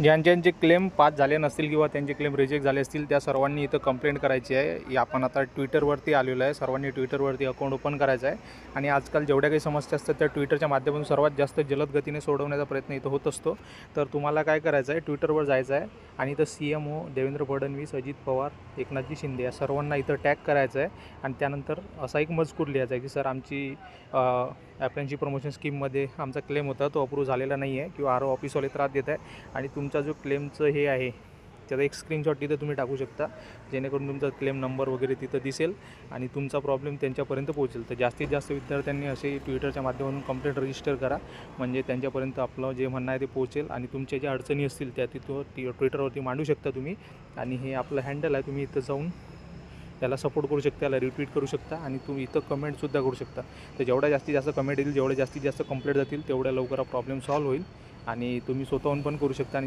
ज्यांचे claim pass झाले नसतील किंवा त्यांचे क्लेम रिजेक्ट झाले असतील त्या सर्वांनी इथं कंप्लेंट करायची आहे. आपण आता ट्विटरवरती आलेलो आहे. सर्वांनी ट्विटरवरती अकाउंट ओपन करायचं आहे आणि आजकाल जेवढ्या काही समस्या असतात त्या ट्विटरच्या माध्यमातून सर्वात जास्त जलद गतीने सोडवण्याचा प्रयत्न इथं होत असतो. तर तुम्हाला काय करायचं आहे, ट्विटरवर जायचं आहे आणि इथं CMO देवेंद्र फडणवीस, अजित पवार, एकनाथजी शिंदे या सर्वांना इथं टॅग करायचं आहे आणि त्यानंतर असा एक मजकूर लिहायचा आहे की सर आमची ॲप्रेंटिसशिप प्रमोशन स्कीममध्ये आमचा क्लेम होता तो अप्रूव्ह झालेला नाही आहे किंवा RO ऑफिसवाले त्रास देत आहे आणि तुमचा जो क्लेमचं हे आहे त्याचा एक स्क्रीनशॉट तिथं तुम्ही टाकू शकता, जेणेकरून तुमचा क्लेम नंबर वगैरे तिथं दिसेल आणि तुमचा प्रॉब्लेम त्यांच्यापर्यंत पोहोचेल. तर जास्तीत जास्त विद्यार्थ्यांनी असे ट्विटरच्या माध्यमातून कंप्लेंट रजिस्टर करा, म्हणजे त्यांच्यापर्यंत आपलं जे म्हणणं आहे ते पोहोचेल आणि तुमच्या ज्या अडचणी असतील त्या तिथं ट्विटरवरती मांडू शकता तुम्ही. आणि हे आपलं हँडल आहे, तुम्ही इथं जाऊन त्याला सपोर्ट करू शकता, त्याला रिट्वीट करू शकता आणि तुम्ही इथं कमेंटसुद्धा करू शकता. तर जेवढ्या जास्तीत जास्त कमेंट येतील, जेवढ्या जास्तीत जास्त कंप्लेंट जातील, तेवढ्या लवकर हा प्रॉब्लेम सॉल्व्ह होईल आणि तुम्ही स्वतःहून पण करू शकता. आणि